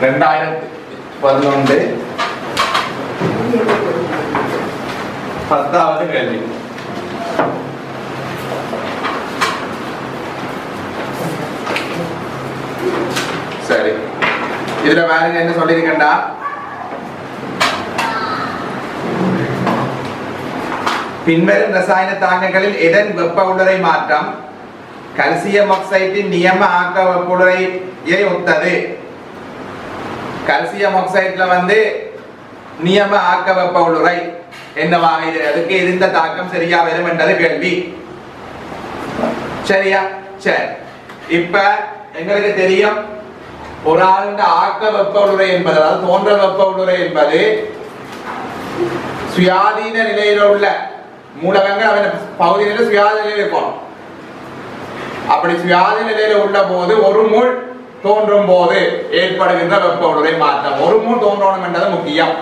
2011 10வது கேள்வி. சரி, இதுல பாருங்க என்ன சொல்லிருக்கேன்டா, பின்வரும் ரசாயன தாக்கங்களில் எதன் வெப்ப உடலை மாற்றம் கல்சியம் ஆக்சைடின் நியம ஆக்க வெப்ப உடலையை ஒத்தது? கல்சியம் ஆக்சைட்ல வந்து நியம ஆக்க வெப்ப உடலை என்னவாக இது? அதுக்கு இருந்த தாக்கம் சரியா வரும் என்றது கேள்வி. சரியா? சரி, இப்ப எங்களுக்கு தெரியும் ஒரு ஆளுண்ட ஆக்க வெப்ப உடலை என்பது, அதாவது தோன்றல் வெப்ப உடலை என்பது சுயாதீன நிலையில உள்ள மூலகங்கள் அவன் பகுதியில சுயாதீன நிலையில் இருக்கும். அப்படி சுயாதீன நிலையில உள்ள போது ஒரு மூல் தோன்றும் போது ஏற்படுகின்ற வெப்ப உடலை மாற்றம். ஒரு மூல் தோன்றணும் என்றது முக்கியம்.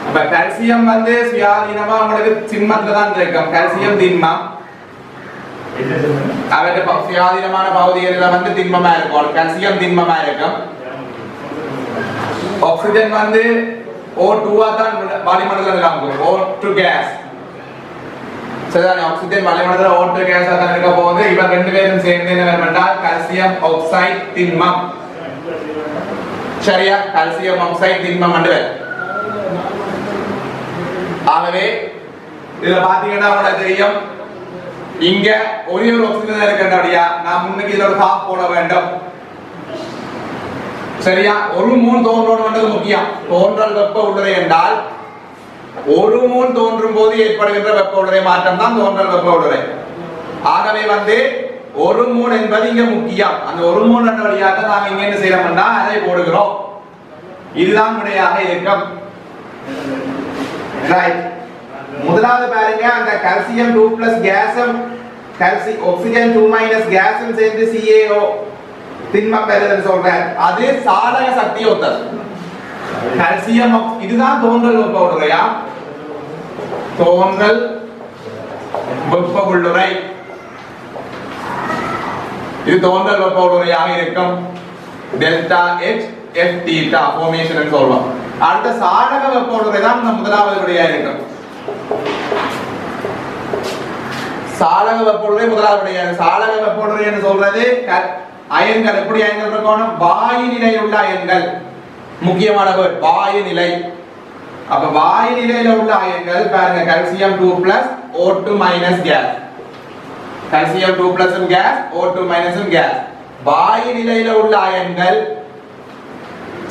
அப்ப கால்சியம் வந்து சுயாதீனமா உங்களுக்கு திண்மத்துல தான் இருக்கும். கால்சியம் திண்மம் அவற்றை சுயாதீனமான பகுதிகளில் வந்து திண்மமா இருக்கும். கால்சியம் திண்மமா இருக்கும். ஆக்சிஜன் வந்து O2 தான் வளிமண்டலத்தில் இருக்கும். O2 case. சரிதானே? ஆக்சிஜன் வளிமண்டலத்தில் O2 கேஸா தான் இருக்க போகுது. இவன் ரெண்டு பேரும் சேர்ந்து என்ன வேண்டால் கால்சியம் ஆக்சைடு திண்மம். சரியா? கால்சியம் ஆக்சைடு திண்மம் என்று. ஆகவே இதுல பாத்தீங்கன்னா உங்களுக்கு தெரியும், இங்க ஒரே ஒரு ஆக்சிஜன் இருக்கின்றபடியா நான் முன்னுக்கு இதுல ஒரு ஹாஃப் போட வேண்டும். சரியா? ஒரு மூல் தோன்றணும் என்றது முக்கியம். தோன்றல் வெப்ப உடலை என்றால் ஒரு மூல் தோன்றும் போது ஏற்படுகின்ற வெப்ப உடலை மாற்றம் தான் தோன்றல் வெப்ப உடலை. ஆகவே வந்து ஒரு மூல் என்பது இங்க முக்கியம். அந்த ஒரு மூல் என்ற வழியாக நாங்க இங்க என்ன செய்யறோம்னா அதை போடுகிறோம். இதுதான் விடையாக இருக்கும். ரைட். முதலாவது பாருங்க, அந்த கால்சியம் 2+ கேஸும் ஆக்சிஜன் 2- கேஸும் சேர்ந்து CaO திண்மம் பெறுதுன்னு சொல்றேன். அது சாதக சக்தி ஒத்தது. கால்சியம் இதுதான் தோன்றல் வெப்ப உடலையா? தோன்றல் வெப்ப உடலை. இது தோன்றல் வெப்ப உடலையாக இருக்கும். Delta H F theta formation சொல்றோம். அடுத்த சாதக வெப்ப உடலை தான் நம்ம முதலாவது விடையா இருக்கும். சாதக வெப்ப உடலை முதலாவது விடையா. சாதக வெப்ப உடலை என்று சொல்றது அயன்கள் எப்படி அயன்கள் இருக்கணும்? வாயு நிலையில் உள்ள அயன்கள். முக்கியமான வேர்ட் வாயு நிலை. அப்ப வாயு நிலையில உள்ள அயன்கள் பாருங்க, calcium 2+ O2- gas. Calcium 2+ gas, O2- gas. வாயு நிலையில உள்ள அயன்கள்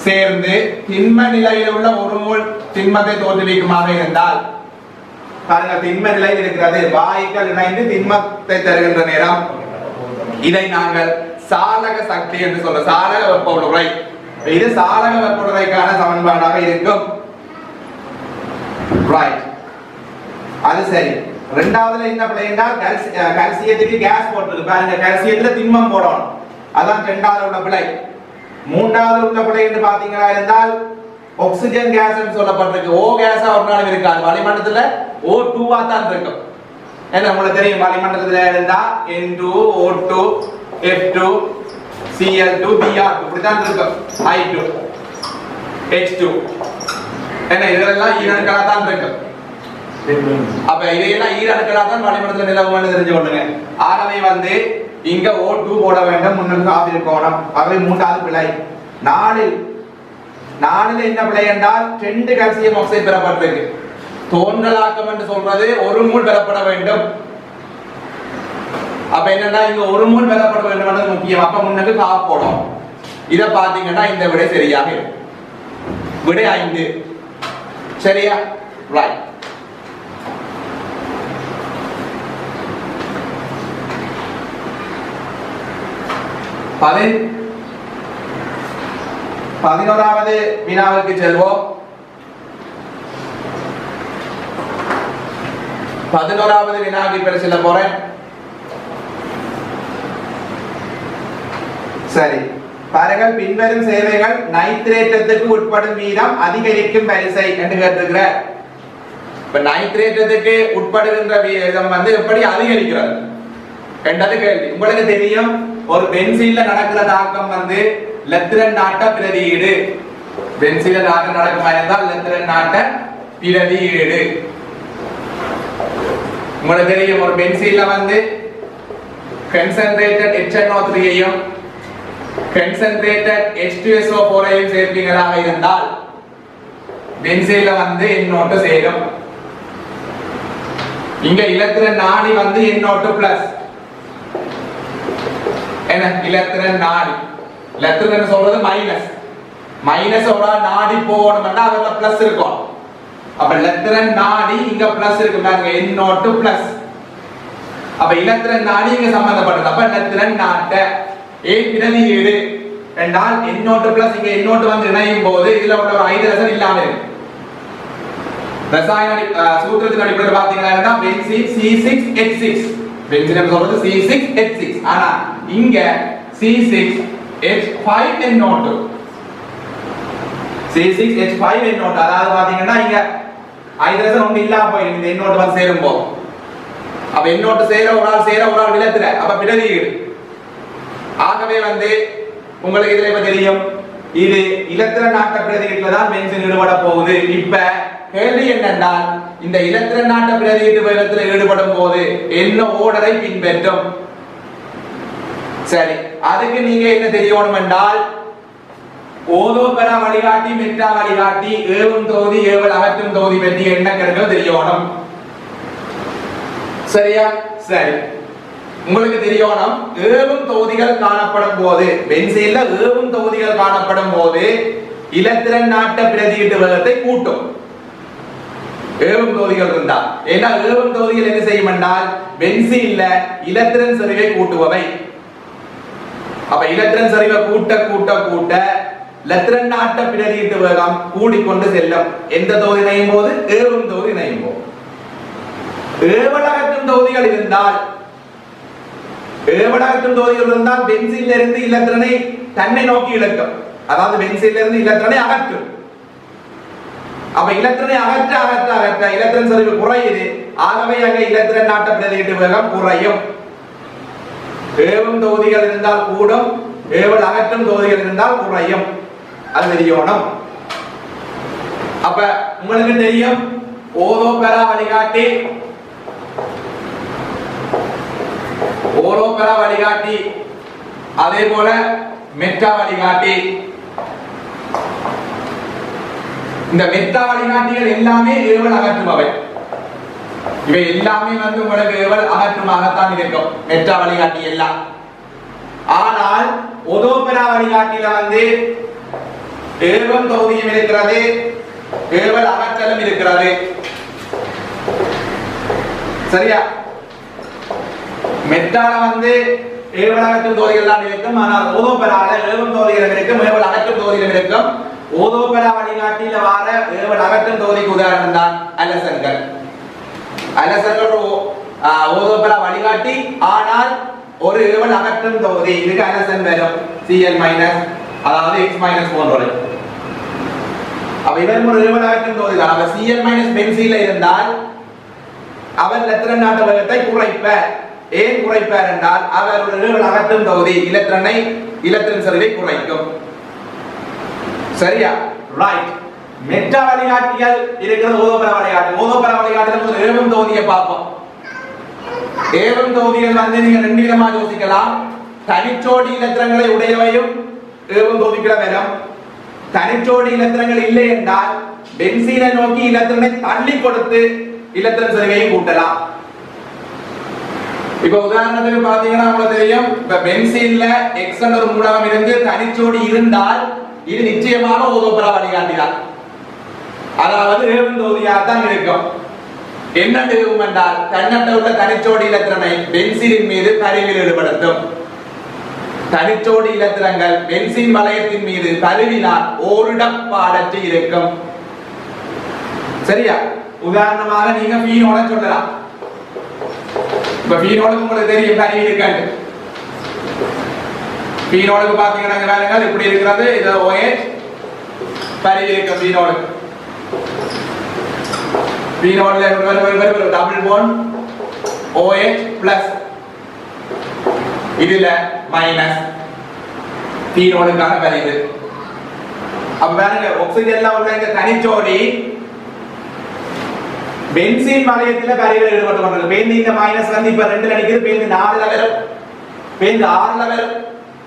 சேர்ந்து திண்ம நிலையில் உள்ள ஒரு மோல் திண்மத்தை தோற்றுவிக்குமாக இருந்தால் பாருங்க, திண்ம நிலையில் இருக்கிறது. வாயுக்கள் இணைந்து திண்மத்தை தருகின்ற நேரம் இதை நாங்கள் சாலக சக்தி என்று சொல்ற சாலக வெப்ப உடலை. இது சாலக வெப்ப உடலைக்கான சமன்பாடாக இருக்கும். ரைட், அது சரி. இரண்டாவதுல என்ன பிள்ளைன்னா கால்சியத்துக்கு கேஸ் போட்டுருக்கு பாருங்க, கால்சியத்துல திண்மம் போடணும். அதான் இரண்டாவது உள்ள பிழை. மூன்றாவது உள்ள பிழை என்று பாத்தீங்கன்னா இருந்தால் ஆக்சிஜன் கேஸ் சொல்லப்பட்டிருக்கு. O கேஸா ஒரு நாளும் இருக்காது. வளிமண்டலத்துல O2 தான் இருக்கும். என்ன உங்களுக்கு தெரியும், வளிமண்டலத்துல இருந்தா N2 O2 F2 Cl2 Br2 இப்படிதான் இருக்கும். I2 H2 என்ன இதெல்லாம் ஈரணுக்களா தான் இருக்கும். அப்ப இதையெல்லாம் ஈரணுக்களா தான் வளிமண்டலத்துல நிலவுன்னு தெரிஞ்சு கொள்ளுங்க. ஆகவே வந்து இங்க O2 போட வேண்டும், முன்னுக்கு ஆஃப் இருக்கணும். அவை மூன்றாவது பிழை. நாலில் என்ன பிழை என்றால் 2 கால்சியம் ஆக்சைடு பெறப்பட்டிருக்கு. தோன்றலாக்கம் என்று சொல்றது ஒரு மூல் பெறப்பட வேண்டும். அப்ப என்னன்னா இங்க ஒரு மூல் பெறப்பட வேண்டும் என்றது முக்கியம். அப்ப முன்னுக்கு காப் போடும். இத பாத்தீங்கன்னா இந்த விடை சரியாக இருக்கும். விடை 5. சரியா? ரைட். பதினோராவது வினாவுக்கு செல்வோம். 11வது வினாவுக்கு இப்ப செல்ல போறேன். சரி, பாருங்கள், பின்வரும் சேவைகள் நைட்ரேட்டத்துக்கு உட்படும் வீதம் அதிகரிக்கும் வரிசை என்று கேட்டிருக்கிறார். இப்ப நைட்ரேட்டத்துக்கு உட்படுகின்ற வீதம் வந்து எப்படி அதிகரிக்கிறது என்றது கேள்வி. உங்களுக்கு தெரியும், ஒரு பென்சீன்ல நடக்கிற தாக்கம் வந்து லத்திரன் நாட்ட பிரதியீடு. பென்சீல நாட்டம் நடக்குமா இருந்தால் லத்திரன் நாட்ட பிரதியீடு. உங்களுக்கு தெரியும் ஒரு பென்சீல்ல வந்து concentrated HNO3 ஐயும் concentrated H2SO4 ஐயும் சேர்ப்பீங்களாக இருந்தால் பென்சீல்ல வந்து NO2 சேரும். இங்க இலத்திரன் நாடி வந்து NO2 பிளஸ் என்ன இலத்திரன் நாடி. இலத்திரன் சொல்றது மைனஸ். மைனஸ் ஒரு நாடி போகணும்னா அதுல பிளஸ் இருக்கும். அப்ப இலத்திரன் நாடி இங்க பிளஸ் இருக்கு பாருங்க NO2 பிளஸ். அப்ப இலத்திரன் நாடி இங்க சம்பந்தப்பட்டது. அப்ப இலத்திரன் நாட்ட ஏன் பிரதியீடு என்றால் NO2 பிளஸ் இங்க NO2 வந்து இணையும் போது இதுல உள்ள ஒரு ஹைட்ரஜன் இல்லாம இருக்கு. ரசாயன சூத்திரத்தின் அடிப்படையில் பாத்தீங்கன்னா பென்சீன் C6H6. பென்சீன் சொல்றது C6H6. ஆனா இங்க C6H5NO2. C6H5NO2 அதாவது பாத்தீங்கன்னா இங்க ஹைட்ரஜன் ஒன்று இல்லாம போயிருக்கு இந்த NO2 வந்து சேரும் போது. அப்ப NO2 சேர ஒரு ஆள் விலத்துற அப்ப பிரதியீடு. ஆகவே வந்து உங்களுக்கு இதுல இப்ப தெரியும் இது இலத்திரன் நாட்ட பிரதியீட்டுல தான் பென்சீன் ஈடுபட போகுது. இப்ப கேள்வி என்னென்றால் இந்த இலத்திரன் நாட்ட பிரதியீட்டு வேகத்துல ஈடுபடும் போது என்ன ஓர்டரை பின்பற்றும்? சரி, அதுக்கு நீங்க என்ன தெரியணும் என்றால் ஓதோ பெற வழிகாட்டி மெட்டா வழிகாட்டி ஏவும் தொகுதி ஏவல் அகற்றும் தொகுதி பற்றி என்ன கருங்கள் தெரியணும். சரியா? சரி, உங்களுக்கு தெரியணும் ஏவும் தொகுதிகள் காணப்படும் போது பென்சீன்ல ஏவும் தொகுதிகள் காணப்படும் போது இலத்திரன் நாட்ட பிரதியீட்டு வேகத்தை கூட்டும். ஏவும் தொகுதிகள் இருந்தா ஏன்னா ஏவும் தொகுதிகள் என்ன செய்யும் என்றால் பென்சீன்ல இலத்திரன் செறிவை கூட்டுபவை. அப்ப இலத்திரன் செறிவை கூட்ட கூட்ட கூட்ட இலத்திரன் நாட்ட பிரதியீட்டு வேகம் கூடிக்கொண்டு செல்லும். எந்த தொகுதி இணையும் போது? ஏவும் தொகுதி இணையும் போது. ஏவலகற்றும் தொகுதிகள் இருந்தால் பென்சீன்ல இருந்து இலத்திரனை தன்னை நோக்கி இழுக்கும். அதாவது பென்சீன்ல இருந்து இலத்திரனை அகற்றும். அப்ப இலத்திரனை அகற்ற அகற்ற அகற்ற இலத்திரன் செறிவு குறையுது. ஆகவே அங்க இலத்திரன் நாட்ட பிரதியீட்டு வேகம் குறையும். ஏவும் தொகுதிகள் இருந்தால் கூடும், ஏவல் அகற்றும் தொகுதிகள் இருந்தால் குறையும். அது தெரியணும். அப்ப உங்களுக்கு தெரியும் ஓதோ பெறா வழிகாட்டி அதே போல மெட்டா வழிகாட்டி. இந்த மெட்டா வழிகாட்டிகள் எல்லாமே ஏவல் அகற்றுபவை. இவை எல்லாமே வந்து உங்களுக்கு ஏவல் அகற்றுமாகத்தான் இருக்கும் மெட்டா வழிகாட்டி எல்லாம். ஆனால் ஓதோபெரா வழிகாட்டியில வந்து ஏவம் தொகுதியும் இருக்கிறது, ஏவல் அகற்றலும் இருக்கிறது. சரியா? மெட்டால வந்து ஏவல் அகற்றும் தொகுதிகள் தான் இருக்கும். ஆனால் ஓதோபெரால ஏவம் தொகுதிகள் இருக்கும், ஏவல் அகற்றும் தொகுதிகள் இருக்கும். ஓதோபெரா வழிகாட்டியில வார ஏவல் அகற்றும் தொகுதிக்கு உதாரணம் தான் அலசன்கள். அலசன்கள் ஓதோபெரா வழிகாட்டி, ஆனால் ஒரு ஏவல் அகற்றும் தொகுதி. இதுக்கு அலசன் வரும் Cl- அதாவது X- போன்றவை. அப்ப இவன் ஒரு ஏவல் அகற்றும் தொகுதி தான். அப்ப Cl- பென்சீன்ல இருந்தால் அவர் இலத்திரன் நாட்ட வேகத்தை குறைப்பார். ஏன் குறைப்பார் என்றால் அவர் ஒரு ஏவல் அகற்றும் தொகுதி இலத்திரன் செறிவை குறைக்கும். சரியா? ரைட். மெட்டா வழிகாட்டிகள் இருக்கிறது ஓதோபெரா வழிகாட்டி. ஓதோபெரா வழிகாட்டில ஒரு ஏவம் தொகுதியை பார்ப்போம். ஏவம் தொகுதிகள் வந்து நீங்க ரெண்டு விதமா யோசிக்கலாம். தனிச்சோடி இலத்திரங்களை உடையவையும் ஏவம் தொகுதிக்குள்ள வரும். தனிச்சோடி இலத்திரங்கள் இல்லை என்றால் பென்சீனை நோக்கி இலத்திரனை தள்ளி கொடுத்து இலத்திரன் செறிவையும் கூட்டலாம். இப்ப உதாரணத்துக்கு பாத்தீங்கன்னா உங்களுக்கு தெரியும், இப்ப பென்சீன்ல X என்ற ஒரு மூலகம் இருந்து தனிச்சோடி இருந்தால் இது நிச்சயமாக ஓதோபெரா வழிகாட்டி தான். அதாவது ஏவம் தொகுதியாக தான் இருக்கும். என்ன நிகழும் என்றால் தன்னட்ட உள்ள தனிச்சோடி இலத்திரனை பென்சீனின் மீது பரிவில் ஈடுபடுத்தும். தனிச்சோடி இலத்திரங்கள் பென்சீன் வளையத்தின் மீது பரிவினால் ஓரிடப்பாடற்று இருக்கும். சரியா? உதாரணமாக நீங்க ஃபீனோல சொல்லலாம். இப்ப ஃபீனோலுக்கு உங்களுக்கு தெரியும் பரிவி இருக்காது. ஃபீனோலுக்கு பாத்தீங்கன்னா பாருங்க இப்படி இருக்கிறது. இது OH பரிவி இருக்கு ஃபீனோலுக்கு. ஃபீனோல்ல ஒரு டபுள் பாண்ட் OH பிளஸ், இதுல மைனஸ். பீனோலுக்கான கரிவு. அப்ப பாருங்க ஆக்சிஜன்ல உள்ள இந்த தனிச்சோடி பென்சீன் வளையத்துல கரிவுல ஈடுபட்டு கொண்டிருக்கு. பேருந்து இந்த மைனஸ் வந்து இப்ப 2ல நிக்குது, பேருந்து 4ல வரும், பேருந்து 6ல வரும்,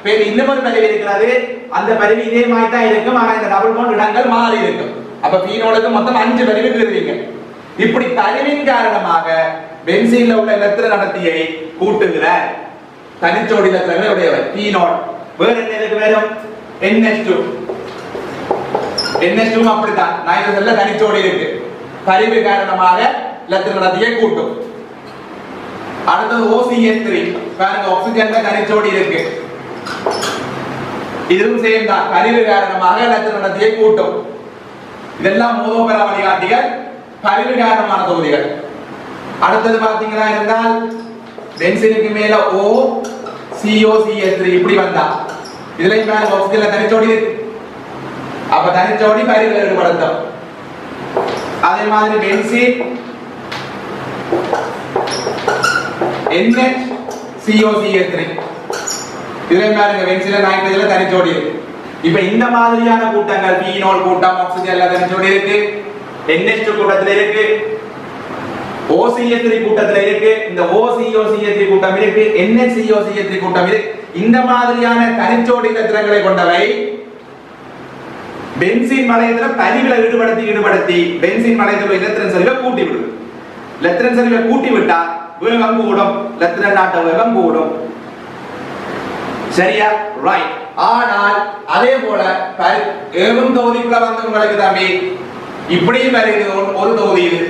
பேருந்து இன்னொரு பரிவு இருக்கிறது. அந்த பரிவு இதே மாதிரி தான் இருக்கும், ஆனா இந்த டபுள் பாண்ட் இடங்கள் மாறி இருக்கும். அப்ப பீனோலுக்கு மொத்தம் 5 பரிவு பெறுவீங்க. இப்படி பரிவின் காரணமாக பென்சீன்ல உள்ள எலக்ட்ரான் அடர்த்தியை கூட்டுகிற தனிச்சோடி எலக்ட்ரான்களை உடையவர் பீனோல். வேற என்ன இருக்கு? வரும் NH2. NH2 அப்படித்தான் நைட்ரஜன்ல தனிச்சோடி இருக்கு, பரிவு காரணமாக எலக்ட்ரான் அடர்த்தியை கூட்டும். அடுத்தது OCH3. பாருங்க ஆக்சிஜன்ல தனிச்சோடி இருக்கு, இதுவும் சேம் தான், பரிவு காரணமாக எலக்ட்ரான் அடர்த்தியை கூட்டும். இதெல்லாம் மோனோமெர வழிகாட்டிகள், பரிவு காரணமான தொகுதிகள். அடுத்தது பாத்தீங்கன்னா இருந்தால் பென்சீனுக்கு மேல O COCH3 இப்படி வந்தா இதுல மேல ஆக்சிஜன்ல தனிச்சோடி இருக்கு, அப்ப தனிச்சோடி பரிவுல ஈடுபடுத்தும். அதே மாதிரி பென்சீன் NHCOCH3 இதுல பாருங்க பென்சீன்ல நைட்ரஜன்ல தனிச்சோடி இருக்கு. இப்ப இந்த மாதிரியான கூட்டங்கள் பீனோல் கூட்டம் ஆக்சிஜன்ல தனிச்சோடி இருக்கு, NH2 கூட்டத்துல இருக்கு, OCH3 கூட்டத்துல இருக்கு, இந்த OCOCH3 கூட்டம் இருக்கு, NHCOCH3 கூட்டம் இருக்கு. இந்த மாதிரியான தனிச்சோடி எலக்ட்ரான்களை கொண்டவை பென்சீன் வளையத்துல பரிவுல ஈடுபடுத்தி பென்சீன் வளையத்துல எலக்ட்ரான் செறிவை கூட்டி விடும். எலக்ட்ரான் செறிவை கூட்டி விட்டா வேகம் கூடும், எலக்ட்ரான் நாட்ட வேகம் கூடும். சரியா? ரைட். ஆனால் அதே போல ஏவும் தொகுதிக்குள்ள வந்தவங்களுக்கு தம்பி இப்படியும் வருகிறது ஒரு தொகுதியில்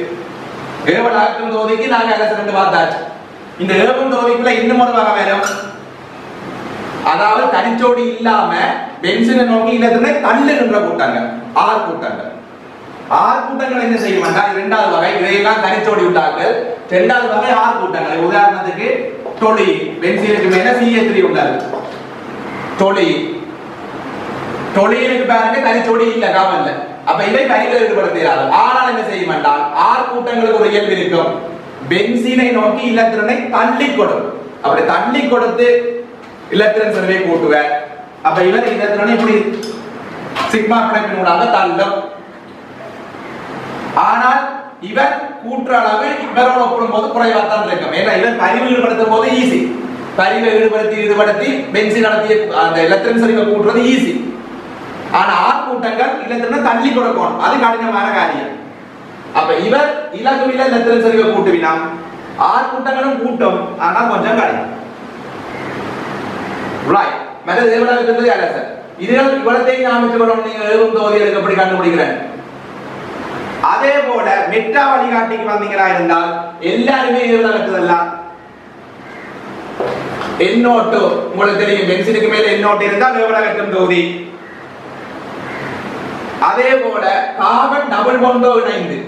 ஏவல் அகற்றும் தொகுதிக்கு நாங்க ரெண்டு பார்த்தாச்சு. இந்த ஏவும் தொகுதிக்குள்ள இன்னும் ஒரு வகை வரும், அதாவது தனிச்சோடி இல்லாம பென்சீனை நோக்கி இலத்தினை தள்ளுகின்ற கூட்டங்கள், ஆர் கூட்டங்கள். ஆர் கூட்டங்கள் என்ன செய்யும் என்றால் இரண்டாவது வகை, இதையெல்லாம் தனிச்சோடி விட்டார்கள். இரண்டாவது வகை ஆர் கூட்டங்கள். உதாரணத்துக்கு டொலி, பென்சீனுக்கு மேல CH3 உள்ளது, டொலி, டொலியினுக்கு பாருங்க தனிச்சோடி இல்ல, காவல்ல. அப்ப இவை பரிவுல ஈடுபடுத்துகிறார்கள். ஆனால் என்ன செய்யும் என்றால் ஆர் கூட்டங்களுக்கு ஒரு இயல்பு இருக்கும், பென்சீனை நோக்கி இலத்திரனை தள்ளி கொடுக்கும். அப்படி தள்ளி கொடுத்து இலத்திரன் செறிவை கூட்டுவார். அப்ப இவர் இலத்திரனை இப்படி சிக்மா பிணைப்பினூடாக தள்ளும். ஆனால் இவர் கூற்று அளவு இவரோட ஒப்பிடும்போது குறைவா தான் இருக்கும். ஏன்னா இவர் பரிவு ஈடுபடுத்தும் போது ஈஸி, பரிவை ஈடுபடுத்தி பென்சீன் நடத்திய அந்த இலத்திரன் செறிவை கூட்டுறது ஈஸி. ஆனா ஆர் கூட்டங்கள் இலத்திரனை தள்ளி கொடுக்கணும், அது கடினமான காரியம். அப்ப இவர் இலகுவில இலத்திரன் செறிவை கூட்டுவினா ஆர் கூட்டங்களும் கூட்டும், ஆனா கொஞ்சம் கடினம். ரைட். மற்ற தேவனாக யாரா சார்? இதுகள் இவ்வளத்தையும் ஞாபகம் நீங்க ஏவும் தொகுதிகளுக்கு எப்படி கண்டுபிடிக்கிறேன். அதே போல மெட்டா வழிகாட்டிக்கு வந்தீங்களா இருந்தால் எல்லாருமே ஏவலாகலாம். NO2 உங்களுக்கு தெரியும், பென்சீனுக்கு மேல NO2 இருந்தால் ஏவலாகட்டும் தொகுதி. அதே போல கார்பன் டபுள் பாண்டோ இணைந்து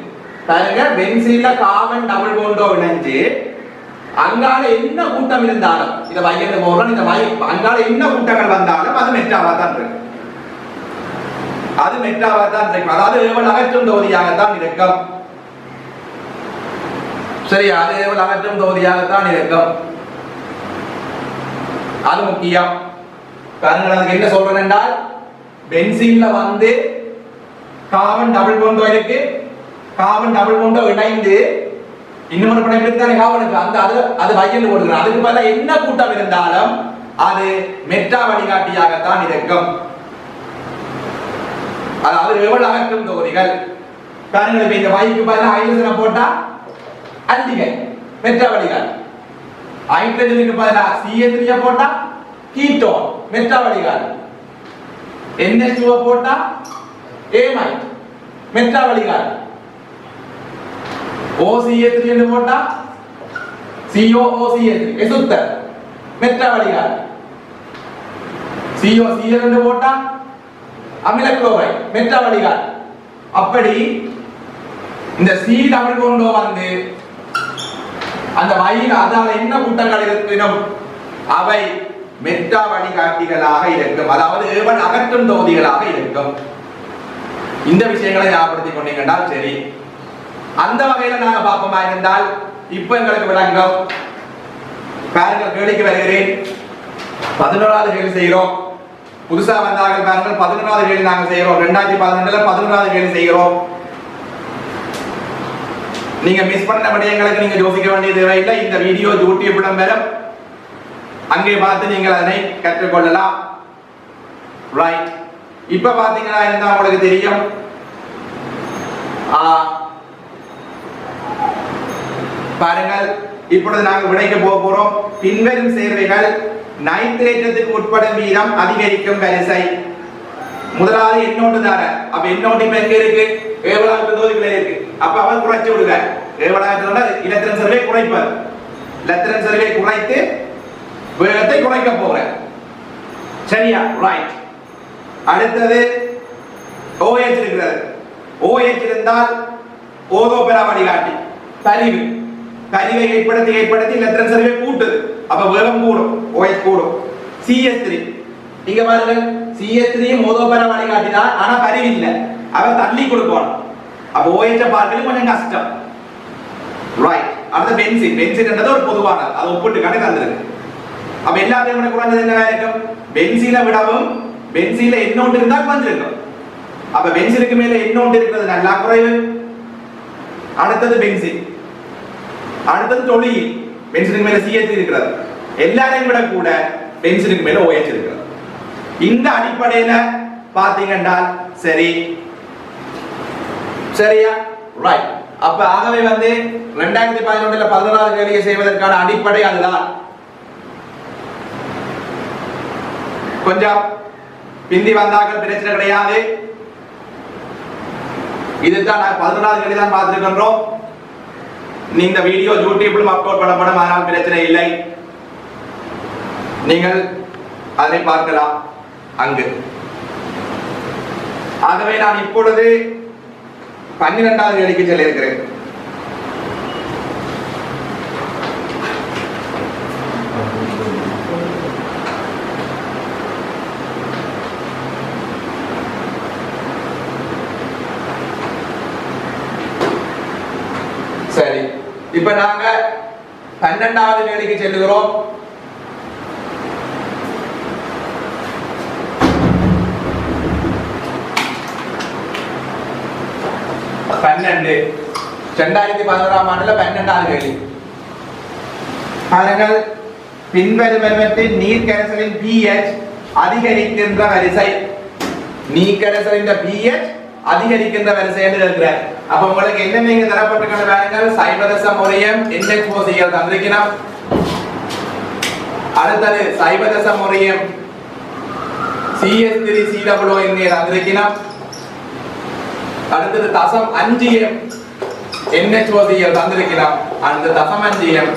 பாருங்க, பென்சீன்ல கார்பன் டபுள் பாண்டோ இணைஞ்சு அங்கால என்ன கூட்டம் இருந்தாலும் இத வையது போறோம், இந்த அங்கால என்ன கூட்டங்கள் வந்தாலும் அது மெட்டாவா தான் இருக்கு, அது மெட்டாவா தான் இருக்கு. அதாவது ஏவல் அகற்றும் தொகுதியாகத்தான் இருக்கும். சரி, அது ஏவல் அகற்றும் தொகுதியாகத்தான் இருக்கும், அது முக்கியம். பாருங்க அதுக்கு என்ன சொல்றேன் என்றால் பென்சீன்ல வந்து கார்பன் டபுள் பாண்டோ இருக்கு, கார்பன் டபுள் பாண்டோ இணைந்து இன்னொரு பிணைப்பு தானே கார்பனுக்கு, அந்த அது வையல் கொடுக்குறோம். அதுக்கு பதிலா என்ன கூட்டம் இருந்தாலும் அது மெட்டா வழிகாட்டியாகத்தான் இருக்கும். அதாவது ஏவல் அகற்றும் தொகுதிகள். பாருங்க இந்த வாயுக்கு பதிலா ஹைட்ரஜனை போட்டா ஆல்டிகைன் மெட்டா வழிகாட்டி, ஹைட்ரஜனுக்கு பதிலா CH3 போட்டா கீட்டோன் மெட்டா வழிகாட்டி, NH2 போட்டா ஏமைட் மெட்டா வழிகாட்டி, OCH3 என்று போட்டா COOCH3 எசுத்தர் மெட்டா வழிகாட்டி, COCl என்று போட்டா அமில குளோரைடு மெட்டா வழிகாட்டி. அப்படி இந்த C டபுள் பாண்டோ வந்து அந்த வழியில் அதால என்ன கூட்டங்கள் இருக்கணும், அவை மெட்டா வழிகாட்டிகளாக இருக்கும், அதாவது ஏவல் அகற்றும் தொகுதிகளாக இருக்கும். இந்த விஷயங்களை ஞாபகப்படுத்திக் கொண்டீங்கன்றால் சரி. அந்த வகையில நாங்க பார்ப்போமா இருந்தால் இப்ப எங்களுக்கு விளங்கும். பாருங்கள், கேள்விக்கு வருகிறேன். 11வது கேள்வி செய்கிறோம். புதுசா வந்தார்கள் பாருங்கள் 11வது கேள்வி நாங்க செய்யறோம் 2012ல 11வது கேள்வி செய்கிறோம். நீங்க மிஸ் பண்ண விடயங்களுக்கு நீங்க யோசிக்க வேண்டிய தேவையில்லை. இந்த வீடியோ யூடியூப்ல வரும், அங்கே பார்த்து நீங்கள் அதனை கற்றுக்கொள்ளலாம். ரைட், இப்ப பாத்தீங்கன்னா என்ன உங்களுக்கு தெரியும், பாருங்கள் இப்பொழுது நாங்கள் விடைக்க போகிறோம். பின்வரும் சேர்வைகள் நைட்ரேட்டத்துக்கு உட்படும் வீதம் அதிகரிக்கும் வரிசை. முதலாவது எண்ணோட்டு தார. அப்ப எண்ணோட்டு இப்ப எங்க இருக்கு? ஏவலாயிரத்து தொகுதிக்குள்ள இருக்கு. அப்ப அவர் குறைச்சு விடுங்க. ஏவலாயிரத்து இலத்திரன் சர்வே குறைப்பார். இலத்திரன் சர்வே குறைத்து வேகத்தை குறைக்க போறேன். சரியா? ரைட். அடுத்தது OH இருக்கிறது. OH இருந்தால் ஓதோபெரா வடிகாட்டி பரிவு. பரிவை ஏற்படுத்தி இலத்திரன் சர்வே கூட்டுது. அப்ப வேகம் கூடும், OH கூடும். CS3 இங்க பாருங்க, CS3 ஓதோபெரா வடிகாட்டி தான், ஆனா பரிவு இல்ல. அவர் தள்ளி கொடுக்கணும். அப்ப OH பார்க்கிறது கொஞ்சம் கஷ்டம். ரைட். அடுத்து பென்சின். பென்சின்ன்றது ஒரு பொதுவானது, அது ஒப்பிட்டு கணக்கு தந்துருக்கு. அப்ப எல்லாத்தையும் விட குறைஞ்சது என்னவா இருக்கும்? பென்சீனை விடவும் பென்சீன்ல எண்ணோட்டு இருந்தா குறைஞ்சிருக்கும். அப்ப பென்சீனுக்கு மேல எண்ணோட்டு இருக்கிறது நல்லா குறைவு. அடுத்தது பென்சீன். அடுத்தது டொலியின். பென்சீனுக்கு மேல CH3 இருக்கிறது. எல்லாரையும் விட கூட பென்சீனுக்கு மேல OH இருக்கிறது. இந்த அடிப்படையில பாத்தீங்கன்னா சரி, சரியா? ரைட். அப்ப ஆகவே 2011ல 11வது கேள்வியை செய்வதற்கான அடிப்படை அதுதான். கொஞ்சம் பிந்தி வந்தார்கள் பிரச்சனை கிடையாது. இதுதான் 11வது கேள்வி தான் பார்த்திருக்கின்றோம். இந்த வீடியோ யூடியூப்ல அப்லோட் பண்ணப்படும், அதனால் பிரச்சனை இல்லை. நீங்கள் அதை பார்க்கலாம் அங்கு. ஆகவே நான் இப்பொழுது 12வது கேள்விக்கு செல்ல இருக்கிறேன். சரி, இப்ப நாங்க 12வது கேள்விக்கு செல்லுகிறோம். பன்னெண்டு 2011ஆம் ஆண்டுல 12வது கேள்வி. பாருங்கள், பின்வருவனவற்றில் நீர் கரைசலின் pH அதிகரிக்கின்ற வரிசை. நீர் கரைசலின் pH அதிகரிக்கின்ற வரிசை என்று இருக்கிறார். அப்ப உங்களுக்கு என்னென்ன இங்க தரப்பட்டிருக்கிற பாருங்கள், சைபதசம் முறையம் NH4Cl தந்திருக்கிறோம். அடுத்தது சைபதசம் முறையம் CS3COONA தந்திருக்கிறோம். அடுத்தது தசம் 5M NH4Cl தந்திருக்கிறோம். அடுத்து தசம் 5M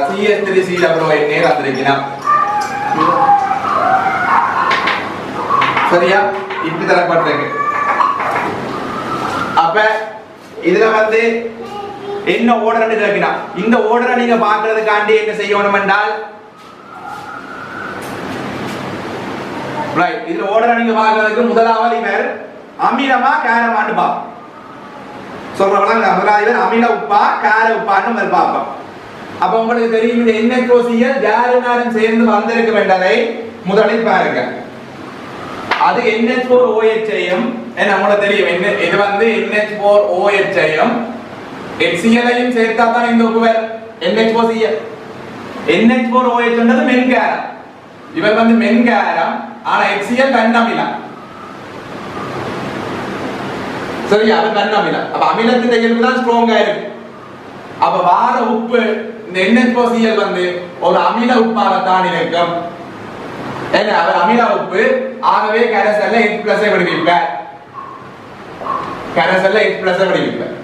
CS3COONA தந்திருக்கிறோம். சரியா? இப்படி தரப்பட்டிருக்கு. அப்ப இதுல என்ன ஓர்டர் கேட்கலாம். இந்த ஓர்டரை நீங்க பார்க்கிறதுக்காண்டி என்ன செய்யணும் என்றால், ரைட், இதுல ஓர்டரை நீங்க பார்க்கிறதுக்கு முதலாவது இவர் அமிலமா காரமான்னு பார்ப்போம். சொல்றவங்க முதலாவது இவர் அமில உப்பா கார உப்பான்னு பார்ப்போம். அப்ப உங்களுக்கு தெரியும், இந்த NH4Cl யாருனாலும் சேர்ந்து வந்திருக்க வேண்டதை முதலில் பாருங்க. அது NH4OH-ஐயும் நம்மளுக்கு தெரியும், இது NH4OH-ஐயும் HCl-ஐயும் சேர்த்தா தான் இந்த உப்பு வரும் NH4Cl. NH4OH என்றது மென்காரம். இவர் மென்காரம், ஆனா HCl தன்னமிலம். சரியா? அது தன்னமிலம். அப்ப அமிலத்தின் இயல்பு தான் ஸ்ட்ராங்கா இருக்கு. அப்ப வார உப்பு இந்த NH4Cl ஒரு அமில உப்பாகத்தான் இருக்கும். அவர் அமில உப்பு, ஆகவே கரைசல்ல H+ விடுவிப்பார். கரைசல்ல H+ விடுவிப்பார்.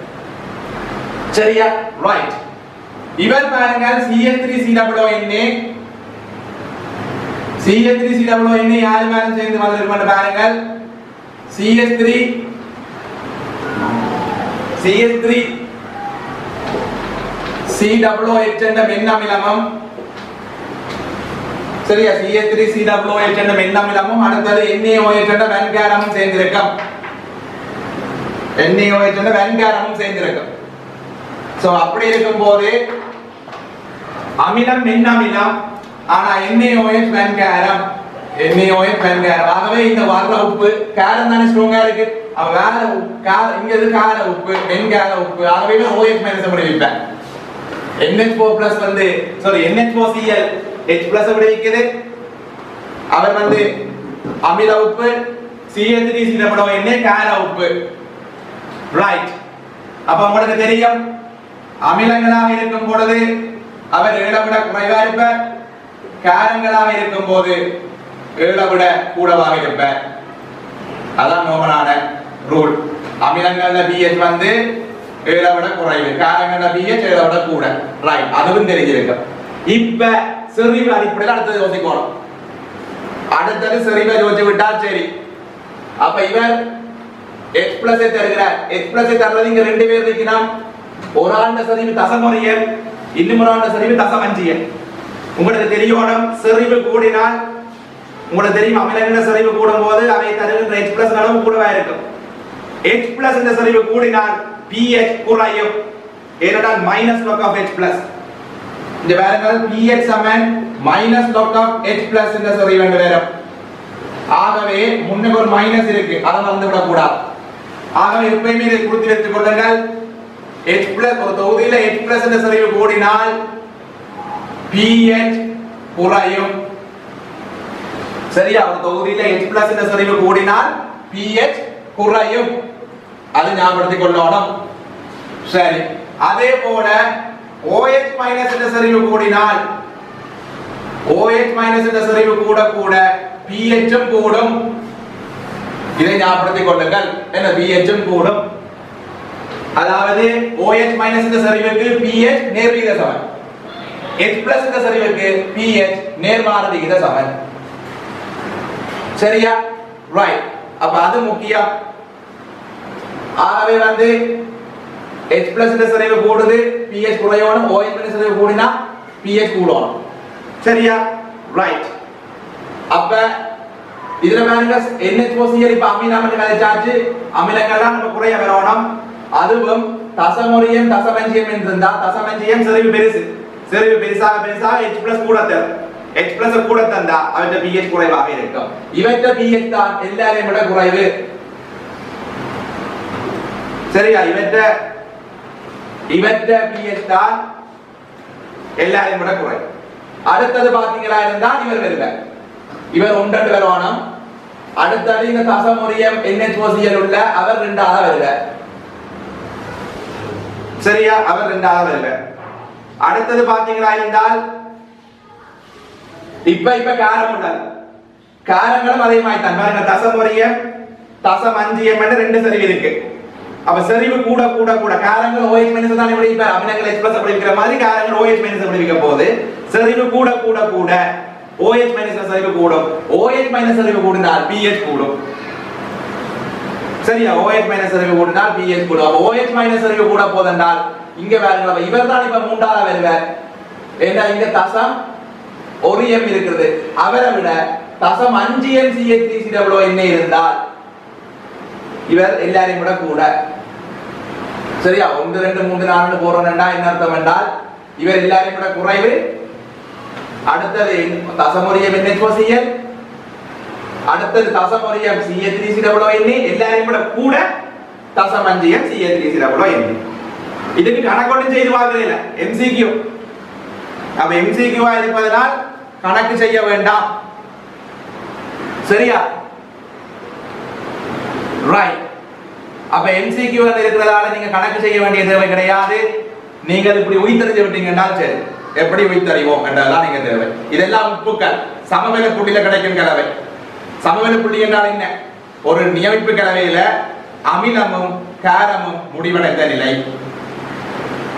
சரியா? ரைட். இவர் பாருங்க, CH3COONA யாரு மேல சேர்ந்து வந்திருக்கும் பாருங்க. CH3COOH என்ற மென்னமிலமும், சரியா? CH3COOH என்ற மென்னமிலமும், அடுத்தது NaOH என்ற வெண்காரமும் சேர்ந்திருக்கும். NaOH என்ற வெண்காரமும் சேர்ந்திருக்கும். சோ அப்படி இருக்கும்போது அமிலம் மென்னமிலம் ஆனா NaOH வெண்காரம் ஆகவே இந்த வர்ற உப்பு காரம் தானே ஸ்ட்ராங்கா இருக்கு அப்ப வேற இங்க இது கார உப்பு வெண்கார உப்பு ஆகவே OH மைனஸ் விடுவிப்பேன் NH4+ வந்து சாரி NH4Cl H+ விடுவிக்குது அவர் வந்து அமில உப்பு CH3CONA கார உப்பு ரைட் அப்ப உங்களுக்கு தெரியும் அமிலங்களாக இருக்கும் பொழுது அவர் 7 விட குறைவா இருப்பார் காரங்களாக இருக்கும் போது 7 விட கூடவாக இருப்பார் அதான் நார்மலான ரூல் அமிலங்கள்ல pH வந்து 7 விட குறைவு காரங்கள்ல pH 7 விட கூட ரைட் அதுவும் தெரிஞ்சிருக்கு இப்ப செறிவு அடிப்படையில் அடுத்தது யோசிக்கணும் அடுத்தது செறிவை யோசிச்சு விட்டால் சரி அப்ப இவர் H+ தருகிறார் H+ தருவது இங்க ரெண்டு பேர் இருக்கணும் ஒரு ஆண்ட செறிவு தசமொரியல் இன்னும் ஒரு ஆண்ட செறிவு தசமஞ்சியல் உங்களுக்கு தெரியணும் செறிவு கூடினால் உங்களுக்கு தெரியும் அமிலங்கள செறிவு கூடும்போது அவை தருகின்ற H+ அளவு கூடவா இருக்கும் H+ இந்த செறிவு கூடினால் pH குறையும் ஏனென்றால் மைனஸ் log of H+ இந்த பாருங்கள் pH சமன் மைனஸ் log of H+ இந்த செறிவு என்று வரும் ஆகவே முன்னுக்கு ஒரு மைனஸ் இருக்கு அதை மறந்து விட கூடாது ஆகவே எப்பவுமே இதை குறித்து வைத்துக் கொள்ளுங்கள் H+ ஒரு தொகுதியில H+ என்ற செறிவு கூடினால் pH குறையும் சரியா ஒரு தொகுதியில H+ என்ற செறிவு கூடினால் pH குறையும் அது ஞாபகப்படுத்திக் கொள்ளணும் சரி அதே போல OH- என்ற செறிவு கூடினால் OH- என்ற செறிவு கூட கூட pH கூடும் இதை ஞாபகப்படுத்திக் கொள்ளுங்கள் என்ன pH கூடும் அதாவது OH- இந்த செறிவுக்கு pH நேர்விகித சமன் H+ இந்த செறிவுக்கு pH நேர்மாறு விகித சமன் சரியா ரைட் அப்ப அது முக்கியம் ஆகவே வந்து H+ இந்த செறிவு கூடுது pH குறையணும் OH- இந்த செறிவு கூடினா pH கூடணும் சரியா ரைட் அப்ப இதுல பாருங்க NH4Cl இப்ப அமிலம் கலச்சாச்சு அமிலங்கள்லாம் நம்ம குறைய வரணும் அதுவும் தசமொரியம் தசமஞ்சியம் என்றிருந்தா தசமஞ்சியம் செறிவு பெருசாக H+ கூட தரும் H+ கூட தந்தா அவற்ற pH குறைவாக இருக்கும் இவற்ற pH தான் எல்லாரையும் விட குறைவு சரியா இவற்ற pH தான் எல்லாரையும் விட குறைவு அடுத்தது பாத்தீங்களா இருந்தால் இவர் ஒன்றரை வரணும் அடுத்தது இந்த தசமொரியம் NH4Cl உள்ள அவர் 2ஆக வருவார் சரியா அவர் 2ஆக வருவார் அடுத்தது பாத்தீங்களா இருந்தால் இப்ப காரம் உள்ளது காரங்களும் அதே மாதிரி தான் பாருங்க தசமொரியம் தசமஞ்சியம் என்ற ரெண்டு செறிவு இருக்கு அப்ப செறிவு கூட கூட கூட காரங்கள் OH- தான் விடுவிப்பார் அமிலங்கள் H+ விடுவிக்கிற மாதிரி காரங்கள் OH- விடுவிக்க போது செறிவு கூட கூட கூட OH- செறிவு கூடும் OH- செறிவு கூடினால் pH கூடும் சரியா OH- செறிவு கூடினால் pH கூடும் அப்ப OH- செறிவு கூட போதென்றால் இங்க பாருங்க இவர்தான் இப்ப 3ஆக வருவார் ஏன்னா இங்க தசம் ஒரு m இருக்குது அவரை விட தசம் 5 m CH3CONA இருந்தால் இவர் எல்லாரையும் விட கூட சரியா 1 2 3 4 போறோம்னா என்ன அர்த்தம் என்றால் இவர் எல்லாரையும் விட குறைவு அடுத்தது தசமொரியம் NH4Cl அடுத்தது தசமொரியம் CH3CONA எல்லாரையும் விட கூட தசமஞ்சியம் CH3CONA இதுக்கு கணக்கொண்டு செய்து பார்க்கல MCQ அப்ப MCQ ஆ இருப்பதனால் கணக்கு செய்ய வேண்டாம் சரியா ரைட் அப்ப MCQ இருக்கிறதால நீங்க கணக்கு செய்ய வேண்டிய தேவை கிடையாது நீங்கள் இப்படி உயிர்த்தறிஞ்சு விட்டீங்கன்னா சரி எப்படி உயிர்த்தறிவோம் என்றதெல்லாம் நீங்க தேவை இதெல்லாம் உப்புக்கள் சமவெள புள்ளியில கிடைக்கும் கலவை சமவெள புள்ளி என்றால் என்ன ஒரு நியமிப்பு கலவையில அமிலமும் காரமும் முடிவடைந்த நிலை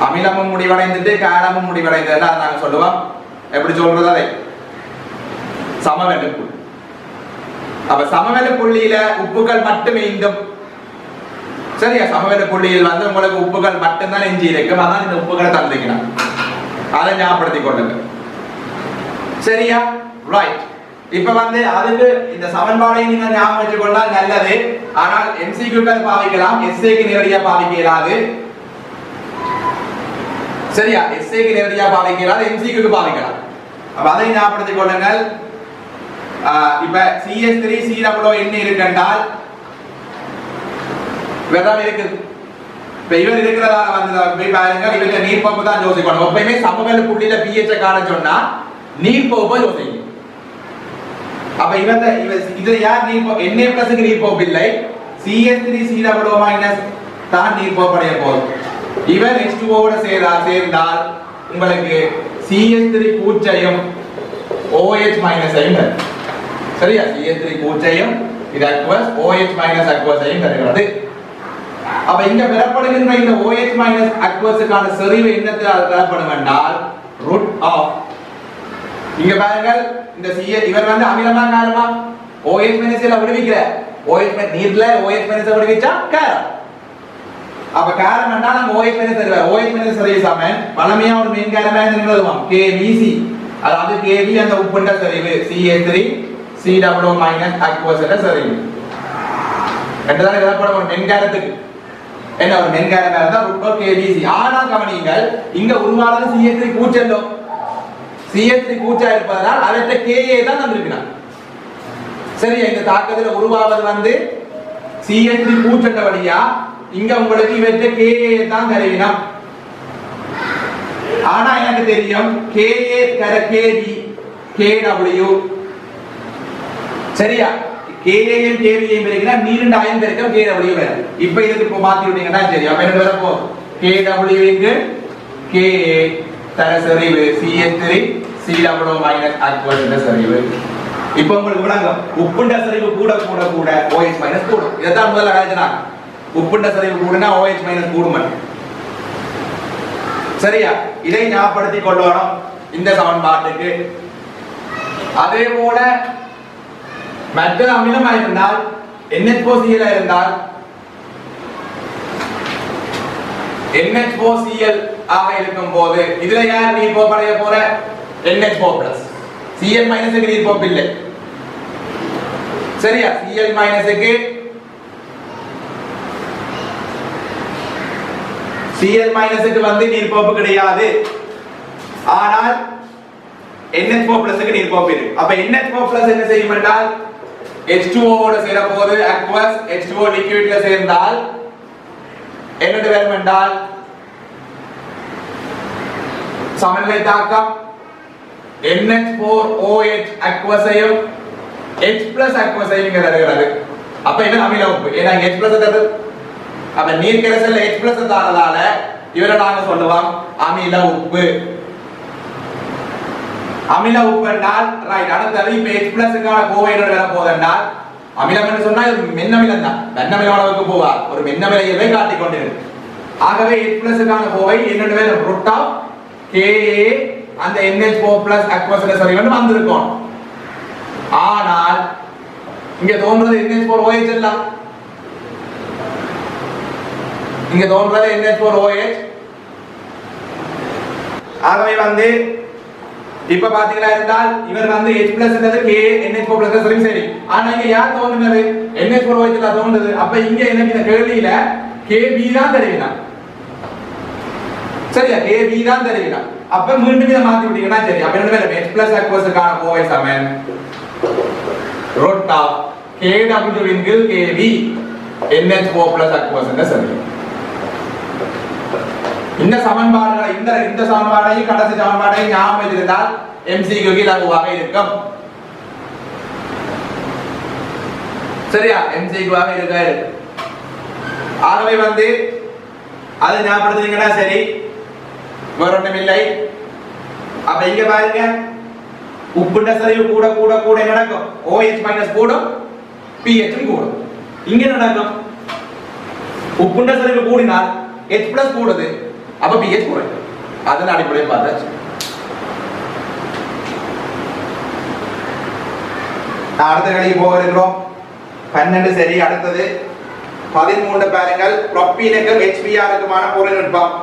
அமிலமும் முடிவடைந்துட்டு காரமும் முடிவடைந்ததுன்னா நாங்க சொல்லுவோம் எப்படி சொல்றது அதை சமவெள புள்ளி அப்ப சமவெள புள்ளியில உப்புகள் மட்டுமே இந்தும் சரியா சமவெள புள்ளியில் வந்து உங்களுக்கு உப்புகள் மட்டும்தான் எஞ்சி இருக்கும் அதான் இந்த உப்புகளை தந்துக்கணும் அதை ஞாபகப்படுத்திக் கொள்ளுங்க சரியா ரைட் இப்ப வந்து அதுக்கு இந்த சமன்பாடை நீங்க ஞாபகம் வச்சுக் கொண்டால் நல்லது ஆனால் MCQக்கள் பாவிக்கலாம் எஸ்ஏக்கு நேரடியா பாவிக்க இயலாது சரியா எஸ்ஏக்கு நேரடியா பாவிக்க இயலாது MCQக்கு பாவிக்கலாம் அப்ப அதை ஞாபகப்படுத்திக் கொள்ளுங்கள். இப்ப CS3 COO என்ன இருக்குன்றால் இவர்தான் இருக்குது. இப்ப இவர் இருக்கிறதால வந்து பாருங்க, இவங்க நீர்ப்போப்பு தான் யோசிக்கணும். எப்பயுமே சமவெள புள்ளியில pH காண சொன்னா நீர்ப்போப்பை யோசிக்கணும். அப்ப இதுல யார் நீர்ப்போப்பு? Na க்கு நீர்ப்போப்பு இல்லை, CS3 COO மைனஸ் தான் நீர்ப்போப்படைய போகுது. இவர் H2O ஓட சேர்ந்தால் உங்களுக்கு CS3 கூச்சையும் OH மைனஸ் ஐயும் சரியா? CS3 கூச்சையும் இது aqueous, OH மைனஸ் aqueous ஐயும் தருகிறது. அப்ப இங்க பெறப்படுகின்ற இந்த OH மைனஸ் aqueous-க்கான செறிவு என்னத்தால் பெறப்படும் என்றால் root of, இங்க பாருங்க இந்த இவர் வந்து அமிலமா காரமா? OH மைனஸ் எல்லாம் விடுவிக்கிற OH நீர்ல OH மைனஸ் விடுவிச்சா காரம். அப்ப காரம் என்றால் நம்ம OH மைனஸ் தருவார். OH மைனஸ் செறிவு சமன் பழமையா ஒரு மெயின் காரமா எழுதுவோம் KBC, அதாவது KB அந்த உப்புண்ட செறிவு, CH3 COO மைனஸ் aqueous என்ற செறிவு என்றால் எழுதப்படும் ஒரு மெயின் காரத்துக்கு என்ன ஒரு மெயின் காரம் இருந்தா root of KBC. ஆனால் கவனியுங்கள், இங்க உருவானது CH3 கூச்சல்லோ. CH3 கூச்சா இருப்பதனால் அவற்றை KA தான் வந்திருக்கிறான். சரி, இந்த தாக்கத்துல உருவாவது வந்து CH3 கூச்சண்ட வழியா இங்க உங்களுக்கு இவற்றை KA தான் தருவினம். ஆனா எனக்கு தெரியும் KA தர KB KW சரியா? KAயும் KBயும் பெருக்கினா நீரின் அயன் பெருக்கம் KW வரும். இப்போ இதுக்கு இப்போ மாத்தி விட்டீங்கன்னா சரி. அப்ப என்ன வரப்போ KW இங்கு KA தர செறிவு CH3 COO மைனஸ் aqueous என்ற செறிவு. இப்போ உங்களுக்கு விளங்கும், உப்புண்ட செறிவு கூட கூட கூட OH மைனஸ் கூடும். இதைத்தான் முதல்ல அழைச்சனா, உப்புண்ட செறிவு கூடுனா OH மைனஸ் கூடும் சரியா? இதை ஞாபகப்படுத்திக் கொள்ளணும் இந்த சமன்பாட்டுக்கு. அதே போல மற்ற அமிலமாக இருந்தால் NH4Cl இருந்தால் NH4Cl ஆக இருக்கும் போது இதுல யார் நீர் போப்படைய போற? NH4+. Cl- க்கு நீர் போப்பு இல்லை சரியா? Cl- க்கு வந்து நீர் போப்பு கிடையாது. ஆனால் NH4+ க்கு நீர் போப்பு இருக்கு. அப்ப NH4+ என்ன செய்யும் என்றால் H2O ஓட சேர போது aqueous, H2O liquidல சேர்ந்தால் என்ன வரும் என்றால் சமநிலை தாக்கம் NH4OH aqueous-ஐயும் H+ aqueous-ஐயும் இங்க தருகிறது. அப்ப இது அமில உப்பு. ஏன்னா H+ தருது. அப்ப நீர் கரைசல்ல H+ தரதால இவரை நாங்க சொல்லுவோம் அமில உப்பு. அமில உப்பு என்றால் ரைட். அடுத்தது இப்ப H+க்கான கோவையோட வர போதென்றால் அமிலம் என்று சொன்னா இது மென்னமிலம் தான். மென்னமிலம் அளவுக்கு போவார். ஒரு மென்னமில இயல்பை காட்டிக் கொண்டிருக்கு. ஆகவே H+க்கான கோவை என்னோட வேணும் root of KA அந்த NH4+ aqueous செறிவு வந்து வந்திருக்கும். ஆனால் இங்க தோன்றது NH4OH இல்ல. இங்க தோன்றது NH4OH. ஆகவே வந்து இப்ப பாத்தீங்களா இருந்தால் இவர் வந்து H+ என்றது K NH4+ சரி சரி. ஆனா இங்க யார் தோன்றுனது? NH4OH தான் தோன்றுது. அப்ப இங்க எனக்கு இந்த கேள்வியில KB தான் தெரியுமா? சரியா? KB தான் தெரியுமா? அப்ப மீண்டும் இத மாத்தி விட்டீங்கன்னா சரி. அப்ப என்ன வேணும்? H+ aqueous-க்கான Kovai Saman root of KW into KB NH4+ aqueous என்ற சரி. இந்த சமன்பாடுகளை இந்த சமன்பாடையும் கடைசி சமன்பாடையும் ஞாபகம் வைத்திருந்தால் MCQ-க்கு இலகுவாக இருக்கும். சரியா? MCQ-ஆக இருக்காது. ஆகவே வந்து அதை ஞாபகப்படுத்துறீங்கன்னா சரி, வேற ஒன்றும் இல்லை. அப்ப இங்க பாருங்க, உப்புண்ட செறிவு கூட கூட கூட நடக்கும். OH மைனஸ் கூடும், pH கூடும். இங்க நடக்கும் உப்புண்ட செறிவு கூடினால் H+ கூடுது, அப்ப pH குறையும். அதன் அடிப்படையில் பார்த்தாச்சு. அடுத்த கடைக்கு போக இருக்கிறோம். 12 சரி. அடுத்தது 13 பாருங்கள். புரோப்பீனுக்கும் HBr-க்குமான பொருள் நுட்பம்.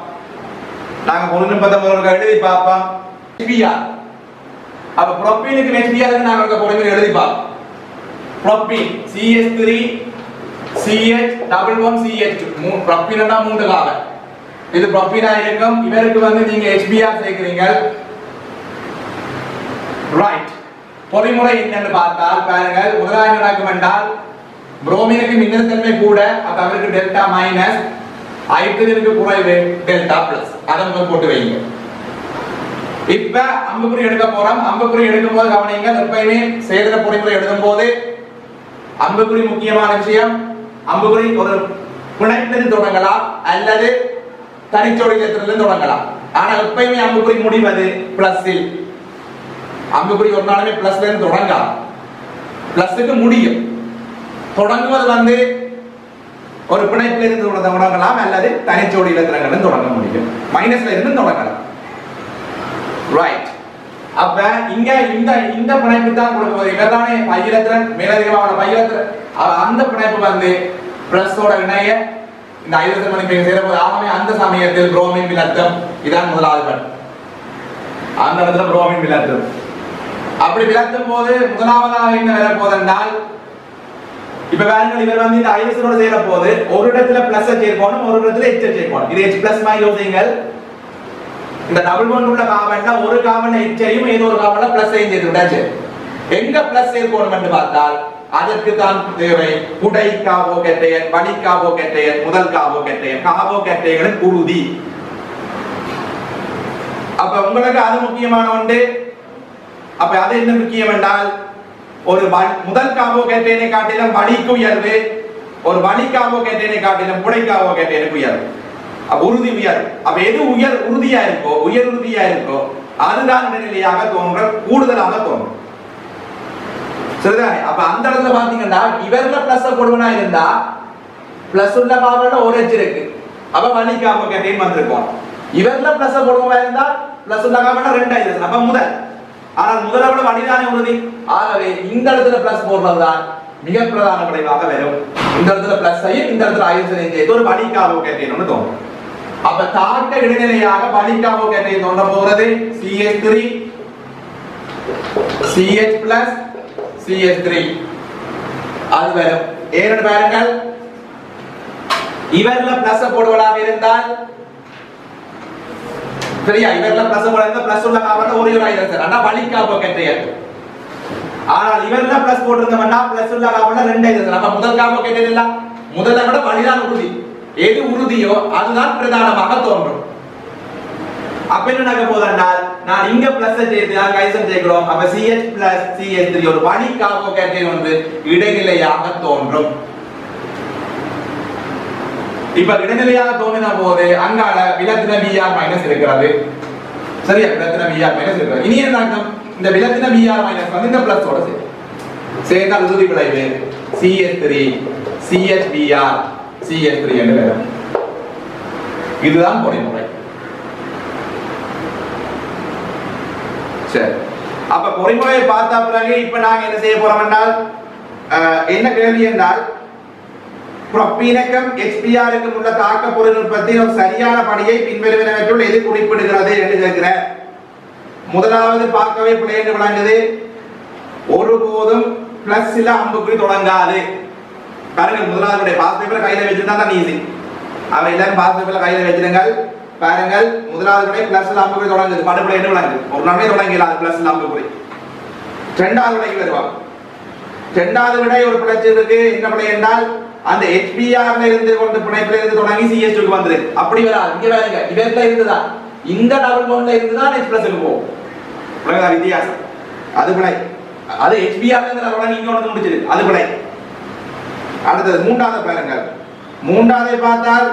நாங்க பொருள் நுட்பத்தை முதல்ல எழுதி பார்ப்போம். HBr. அப்ப புரோப்பீனுக்கும் HBr-க்கு நாங்க பொருள் எழுதி பார்ப்போம். Propene CH3 CH11CH2 புரோப்பீனா 3 carbon. இது புரோப்பீனா இருக்கும். இவருக்கு வந்து நீங்க HBr சேர்க்கிறீங்க. ரைட். பொறிமுறை என்னன்னு பார்த்தால் பாருங்கள், முதலாவது நடக்கும் என்றால் புரோமினுக்கு மின்னழுத்தன்மை கூட, அப்ப அவருக்கு டெல்டா மைனஸ், ஹைட்ரஜனுக்கு குறைவு டெல்டா பிளஸ். அதை முதல் போட்டு வைங்க. இப்ப அம்புக்குறி எடுக்க போறோம். அம்புக்குறி எடுக்கும் போது கவனிங்க, எப்பயுமே சேதன பொறிமுறை எழுதும் போது அம்புக்குறி முக்கியமான விஷயம். அம்புக்குறி ஒரு பிணைப்பிலிருந்து தொடங்கலாம் அல்லது தனிச்சோடியிலிருந்து தொடங்கலாம். ஆனா எப்பயுமே அம்புக்குறி முடிவது பிளஸில். அம்புக்குறி ஒரு நாளுமே பிளஸ்ல இருந்து தொடங்கலாம், பிளஸுக்கு முடியும். தொடங்குவது ஒரு பிணைப்பில் இருந்து தொடங்கலாம் அல்லது தனிச்சோடி இலத்திரங்களில் தொடங்க முடியும். மைனஸ்ல இருந்து தொடங்கலாம். ரைட். அப்ப இங்க இந்த பிணைப்பு தான் கொடுக்க இவர்தானே பையிலத்திரன், மேலதிகமான பையிலத்திரன். அந்த பிணைப்பு பிளஸோட இணைய இந்த ஐதரசன் மணிப்பை சேரப்போது. ஆகவே அந்த சமயத்தில் புரோமின் விலத்தம் இதான் முதலாவது பண். அந்த இடத்துல புரோமின் விலத்தம். அப்படி விலத்தும் போது முதலாவதாக என்ன வரப்போதென்றால், இப்ப பாருங்கள், இவர் இந்த ஐதரசனோட சேர போது ஒரு இடத்துல பிளஸ் சேர்க்கணும், ஒரு இடத்துல எச் சேர்க்கணும். இது H பிளஸ் மாதிரி யோசிங்கள். இந்த டபுள் பாண்ட் உள்ள கார்பன்ல ஒரு கார்பன் எச்சையும் ஏதோ ஒரு கார்பன்ல பிளஸ் சேர்த்து விட்டாச்சு. எங்க பிளஸ் சேர்க்கணும் என்று பார்த்தால் அதற்கு தான் தேவை புடை கார்போகேட்டையன், வலி கார்போகேட்டையன், முதல் கார்போகேட்டையன், கார்போகேட்டையனின் உறுதி. அப்ப உங்களுக்கு அது முக்கியமான ஒன்று. அப்ப அது என்ன முக்கியம் என்றால், ஒரு முதல் கார்போகேட்டையனை காட்டிலும் வலிக்கு உயர்வு, ஒரு வலி கார்போகேட்டையனை காட்டிலும் புடை கார்போகேட்டையனுக்கு உயர்வு, உறுதி உயர். அப்ப எது உறுதியா இருக்கோ, உறுதியா இருக்கோ அதுதான் இடைநிலையாக தோன்ற, கூடுதலாக தோன்றும். சரிதானே? அப்ப அந்த இடத்துல பாத்தீங்கன்னா இவர்ல பிளஸ் போடுவனா இருந்தா பிளஸ் உள்ள கார்பன்ல ஒரு H இருக்கு, அப்ப வலி கார்போகேட்டையன் வந்திருக்கும். இவர்ல பிளஸ் போடுவனா இருந்தா பிளஸ் உள்ள கார்பன்ல 2 ஆயிடுச்சு, அப்ப முதல். ஆனால் முதல்ல விட வலிதானே உறுதி. ஆகவே இந்த இடத்துல பிளஸ் போடுறதுதான் மிக பிரதான விளைவாக வரும். இந்த இடத்துல பிளஸ் ஐயும் இந்த இடத்துல ஐசனையும் சேர்த்து ஒரு வலி கார்போகேட்டையன் ஒன்று தோன்றும். அப்ப தாக்க இடைநிலையாக வலி கார்போகேட்டையன் தோன்ற போகிறது CH3 CH plus CH3. அது வரும். ஏன்னு பாருங்கள், இவர்ல பிளஸ் போடுவதாக இருந்தால் சரியா, இவர்ல பிளஸ் போடுறது பிளஸ் உள்ள கார்பன்ல ஒரு ஹைட்ரஜன், அதான் வலி கார்போகேட்டையன். ஆனால் இவர்ல பிளஸ் போட்டிருந்தோம்னா பிளஸ் உள்ள கார்பன்ல 2 ஹைட்ரஜன், அப்ப முதல் கார்போகேட்டையன் இல்ல, முதல்ல விட வலிதான் உறுதி. எது உறுதியோ அதுதான் பிரதானமாக தோன்றும். அப்ப என்ன நடக்க போதென்றால், நான் இங்க பிளஸ் சேர்த்து ஐசன் சேர்க்கிறோம், அப்ப CH plus CH3 ஒரு வலி கார்போகேட்டையன் இடைநிலையாக தோன்றும். இப்ப இடைநிலையாக தோன்றின போது அங்கால விலத்தின Br மைனஸ் இருக்கிறது. சரியா, விலத்தின Br மைனஸ் இருக்கிறது. இனி என்ன அர்த்தம், இந்த விலத்தின Br மைனஸ் இந்த பிளஸோட சேர்ந்தால் இறுதி விளைவு CH3 CHBr CH3 என்று வரும். இதுதான் பொறிமுறை. சரி, அப்ப பொறிமுறையை பார்த்த பிறகு இப்ப நாங்க என்ன செய்ய போறோம் என்றால், என்ன கேள்வி என்றால், புரோப்பீனுக்கும் HBrக்கும் உள்ள தாக்க பொருள் உற்பத்தி ஒரு சரியான படியை பின்வருவனவற்றுள் எது குறிப்பிடுகிறது என்று கேட்கிறார். முதலாவது பார்க்கவே பிழை என்று விளங்குது. ஒருபோதும் பிளஸ் இல்ல அம்புக்குறி தொடங்காது. பாருங்க, முதலாவது பாஸ் பேப்பர் கையில வச்சிருந்தா தான் ஈஸி. அவ எல்லாரும் பாஸ் பேப்பர்ல கையில வச்சிருங்கள். பாருங்கள், முதலாவது பிளஸ் அம்புக்குறி தொடங்குது, படுபிழை என்று விளங்குது. ஒரு நாளே தொடங்கலாம் பிளஸ் அம்புக்குறி. இரண்டாவது விடைக்கு வருவாங்க. இரண்டாவது விடை ஒரு பிழைச்சு இருக்கு. என்ன பிழை என்றால், அந்த HBrல இருந்து கொண்டு பிணைப்புல இருந்து தொடங்கி CH2 க்கு வந்திருக்கு. அப்படி வராது. இங்க பாருங்க, இவர்ல இருந்துதான் இந்த டபுள் பாண்ட்ல இருந்து தான் H+ க்கு போகும். புரியுதா வித்தியாசம்? அது பிழை. அது HBrல இருந்து தொடங்கி இங்க வந்து முடிச்சிருக்கு, அது பிழை. அடுத்தது மூன்றாவது பாருங்க. மூன்றாவதை பார்த்தால்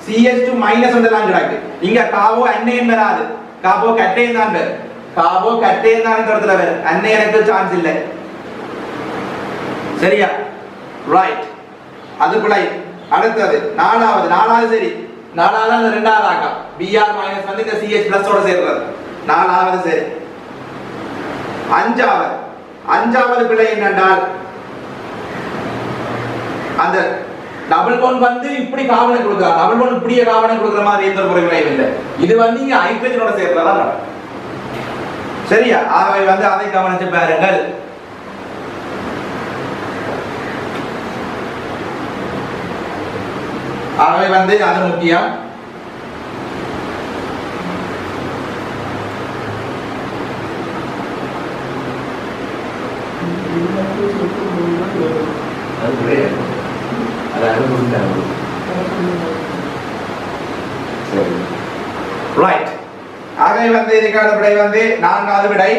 CH2 மைனஸ் வந்துலாம் கிடக்கு. இங்க காவோ அன்னையன் வராது, காவோ கட்டையன் தான் வரும். காவோ கட்டையன் தான் இந்த இடத்துல வரும், அன்னையனுக்கு சான்ஸ் இல்லை. சரியா? ரைட், அது பிழை. அடுத்தது நாலாவது சரி, நாலாவது இரண்டாவது ஆக்கம் Br மைனஸ் வந்து இந்த CH+ ஓட சேர்றது, நாலாவது சரி. அஞ்சாவது பிழை என்னென்றால், அந்த டபுள் பாண்ட் வந்து இப்படி காவனை கொடுக்கிறார், டபுள் பாண்ட் இப்படியே காவனை கொடுக்கிற மாதிரி எந்த ஒரு விளைவு இல்லை. இது வந்து இங்க ஹைட்ரஜனோட சேர்றதா நடக்கும். சரியா? ஆகவே வந்து அதை கவனிச்சு பாருங்கள். ஆகவே வந்து அது முக்கியம். ரைட். ஆகவே வந்து இதுக்கான விடை வந்து 4வது விடை.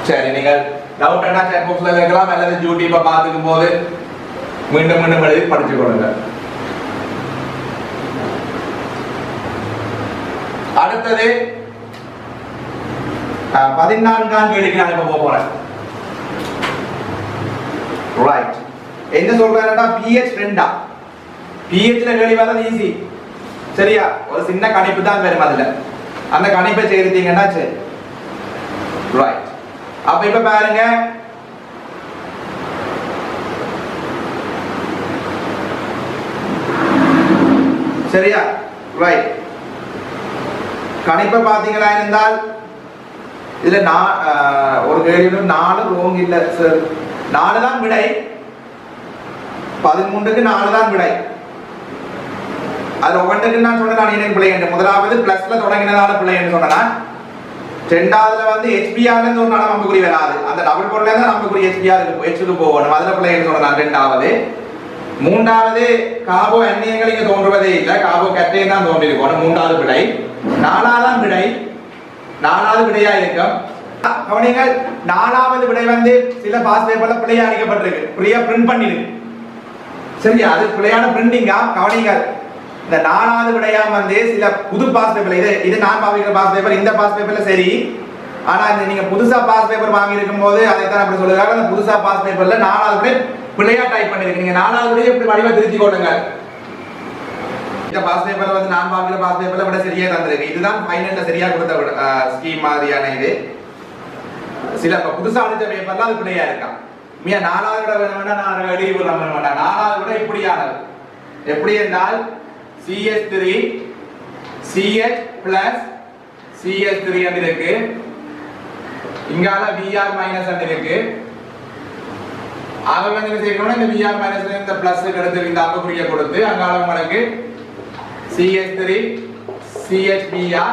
சரி, நீங்கள் டவுட் என்ன சாட் பாக்ஸ்ல கேட்கலாம் அல்லது யூடியூப்பை பார்த்துக்கும் போது மீண்டும் மீண்டும் எழுதி படிச்சு கொடுங்க. அடுத்தது 14ஆம் கேள்விக்கு நான் இப்ப போறேன். ரைட். என்ன சொல்றாருன்னா pH 2. pH ல கேள்வி வரது ஈஸி. சரியா? ஒரு சின்ன கணிப்பு தான் வரும் அதுல. அந்த கணிப்பை செய்தீங்கன்னா சரி. ரைட். அப்ப இப்ப பாருங்க, சரியா? ரைட். கணிப்பை பாத்தீங்களா இருந்தால் இதுல ஒரு கேள்வி 4 ரோங் இல்ல சார். 4 தான் விடை. 13க்கு 4 தான் விடை. அது ஒவ்வொன்றுக்கு நான் சொன்னேன் நான் என்ன பிள்ளை என்று. முதலாவது பிளஸ்ல தொடங்கினதால பிள்ளை என்று சொன்னேன். ரெண்டாவதுல வந்து HBR ல ஒரு நம்புக்குறி வராது. அந்த டபுள் கோட்ல இருந்து நம்புக்குறி HBR க்கு போகணும். அதுல பிள்ளை என்று சொன்னேன் ரெண்டாவது. மூன்றாவது கார்போ அந்நியங்கள் இங்க தோன்றுவதே இல்லை. கார்போ கட்டையும் தான் தோன்றி இருக்கும். 3வது விடை. 4வது விடை 4வது விடையா இருக்கும். கவனிங்கள், 4வது விடை வந்து சில பாஸ் பேப்பர்ல பிழையா அடிக்கப்பட்டிருக்கு. பிரியா பிரிண்ட் பண்ணிருக்கு. சரியா? அது பிழையான பிரிண்டிங்கா. கவனிங்கள், இந்த 4வது விடையா வந்து சில புது பாஸ் பேப்பர், இது நான் பாவிக்கிற பாஸ் பேப்பர். இந்த பாஸ் பேப்பர்ல சரி, ஆனா நீங்க புதுசா பாஸ் பேப்பர் வாங்கி இருக்கும் போது அதைத்தான் அப்படி சொல்லுறாங்க. அந்த புதுசா பாஸ் பேப்பர்ல 4வது விடை பிழையா டைப் பண்ணிருக்கு. நீங்க 4வது விடை எப்படி வடிவா திருத்தி கொள்ளுங்க. இந்த பாஸ் பேப்பர்ல வந்து நான் பாவிக்கிற பாஸ் பேப்பர்ல விட சரியா தந்திருக்கு. இதுதான் ஃபைனல்ல சரியா கொடுத்த ஸ்கீம் மாதிரியான இது. சில புதுசா அடிச்ச பேப்பர்ல அது பிழையா இருக்கா. மியா 4வது விட வேணும்னா நான் எழுதி போட மாட்டேன். 4வது விட இப்படியானது. எப்படி என்றால் CH3 CH plus CH3 என்று இருக்கு. இங்கால Br மைனஸ் என்று இருக்கு. ஆக வந்து என்ன செய்யணும்னா இந்த Br மைனஸ்ல இந்த பிளஸ் எடுத்து இந்த அம்புக்குறியை கொடுத்து அங்கால உங்களுக்கு CH3 CHBr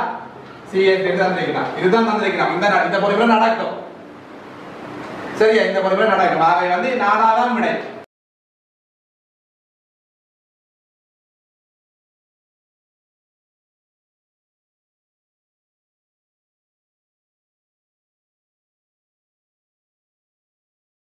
CH3 தந்திருக்கலாம். இதுதான் தந்திருக்கலாம். இந்த பொறுப்புல நடக்கும். சரியா? இந்த பொறுப்புல நடக்கும். ஆக வந்து 4வது விடை.